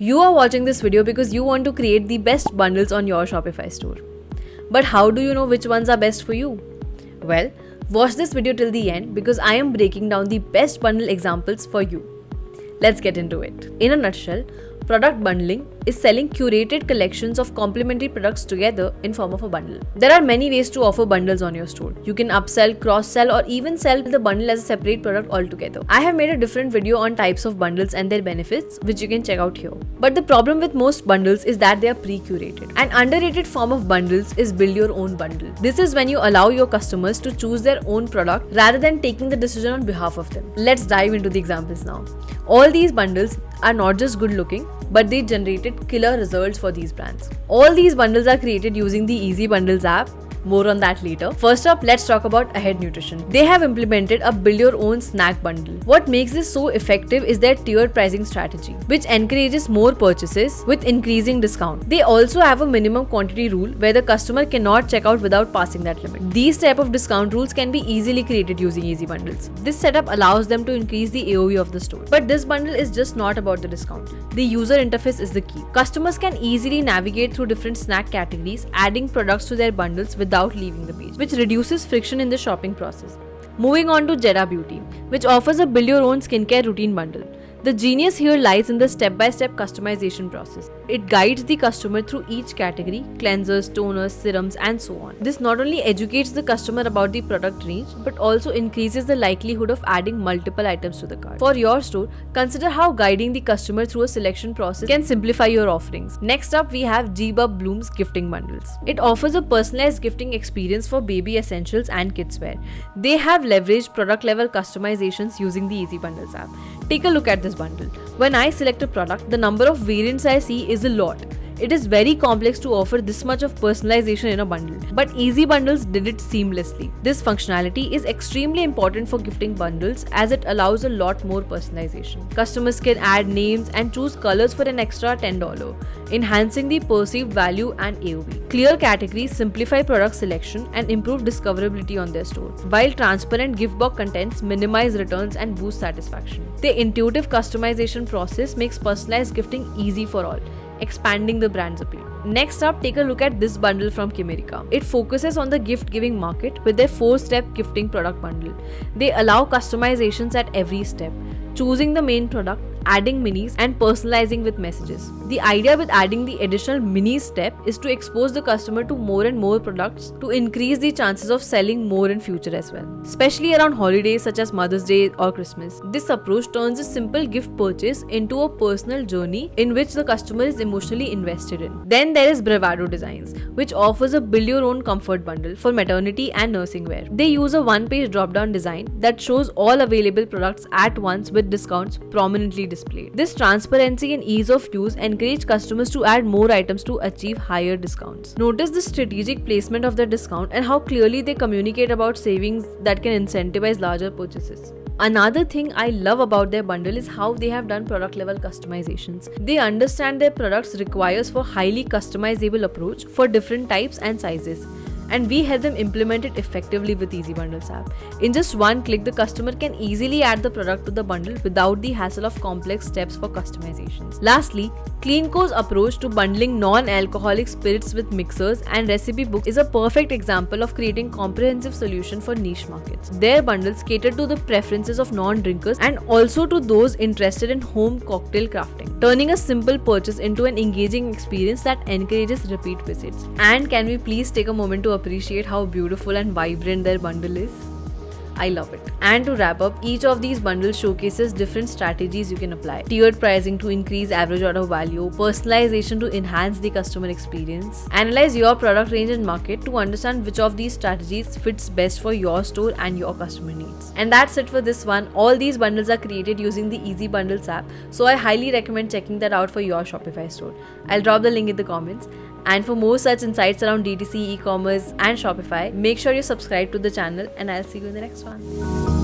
You are watching this video because you want to create the best bundles on your Shopify store. But how do you know which ones are best for you? Well, watch this video till the end because I am breaking down the best bundle examples for you. Let's get into it. In a nutshell, product bundling is selling curated collections of complementary products together in form of a bundle. There are many ways to offer bundles on your store. You can upsell, cross-sell, or even sell the bundle as a separate product altogether. I have made a different video on types of bundles and their benefits, which you can check out here. But the problem with most bundles is that they are pre-curated. An underrated form of bundles is build your own bundle. This is when you allow your customers to choose their own product rather than taking the decision on behalf of them. Let's dive into the examples now. All these bundles are not just good looking, but they generated killer results for these brands. All these bundles are created using the Easy Bundles app. More on that later. First up, let's talk about Ahead Nutrition. They have implemented a build your own snack bundle. What makes this so effective is their tiered pricing strategy, which encourages more purchases with increasing discount. They also have a minimum quantity rule where the customer cannot check out without passing that limit. These type of discount rules can be easily created using Easy Bundles. This setup allows them to increase the AOV of the store. But this bundle is just not about the discount. The user interface is the key. Customers can easily navigate through different snack categories, adding products to their bundles without leaving the page, which reduces friction in the shopping process. Moving on to Jeda Beauty, which offers a build your own skincare routine bundle. The genius here lies in the step-by-step customization process. It guides the customer through each category, cleansers, toners, serums, and so on. This not only educates the customer about the product range, but also increases the likelihood of adding multiple items to the cart. For your store, consider how guiding the customer through a selection process can simplify your offerings. Next up, we have G-Bub Bloom's gifting bundles. It offers a personalized gifting experience for baby essentials and kidswear. They have leveraged product-level customizations using the Easy Bundles app. Take a look at this bundle. When I select a product, the number of variants I see is a lot. It is very complex to offer this much of personalization in a bundle, but Easy Bundles did it seamlessly. This functionality is extremely important for gifting bundles as it allows a lot more personalization. Customers can add names and choose colors for an extra $10, enhancing the perceived value and AOV. Clear categories simplify product selection and improve discoverability on their store, while transparent gift box contents minimize returns and boost satisfaction. The intuitive customization process makes personalized gifting easy for all, expanding the brand's appeal. Next up, take a look at this bundle from Kimerica. It focuses on the gift-giving market with their 4-step gifting product bundle. They allow customizations at every step, choosing the main product, adding minis, and personalizing with messages. The idea with adding the additional mini step is to expose the customer to more and more products to increase the chances of selling more in future as well, especially around holidays such as Mother's Day or Christmas. This approach turns a simple gift purchase into a personal journey in which the customer is emotionally invested in. Then there is Bravado Designs, which offers a build your own comfort bundle for maternity and nursing wear. They use a one-page drop-down design that shows all available products at once with discounts prominently displayed. This transparency and ease of use encourage customers to add more items to achieve higher discounts. Notice the strategic placement of the discount and how clearly they communicate about savings that can incentivize larger purchases. Another thing I love about their bundle is how they have done product level customizations. They understand their products requires for highly customizable approach for different types and sizes, and we help them implement it effectively with Easy Bundles app. In just one click, the customer can easily add the product to the bundle without the hassle of complex steps for customizations. Lastly, CleanCo's approach to bundling non-alcoholic spirits with mixers and recipe books is a perfect example of creating comprehensive solution for niche markets. Their bundles cater to the preferences of non-drinkers and also to those interested in home cocktail crafting, turning a simple purchase into an engaging experience that encourages repeat visits. And can we please take a moment to appreciate how beautiful and vibrant their bundle is? I love it. And to wrap up, each of these bundles showcases different strategies you can apply. Tiered pricing to increase average order value, personalization to enhance the customer experience. Analyze your product range and market to understand which of these strategies fits best for your store and your customer needs. And that's it for this one. All these bundles are created using the Easy Bundles app, so I highly recommend checking that out for your Shopify store. I'll drop the link in the comments. And for more such insights around DTC, e-commerce and Shopify, make sure you subscribe to the channel, and I'll see you in the next one.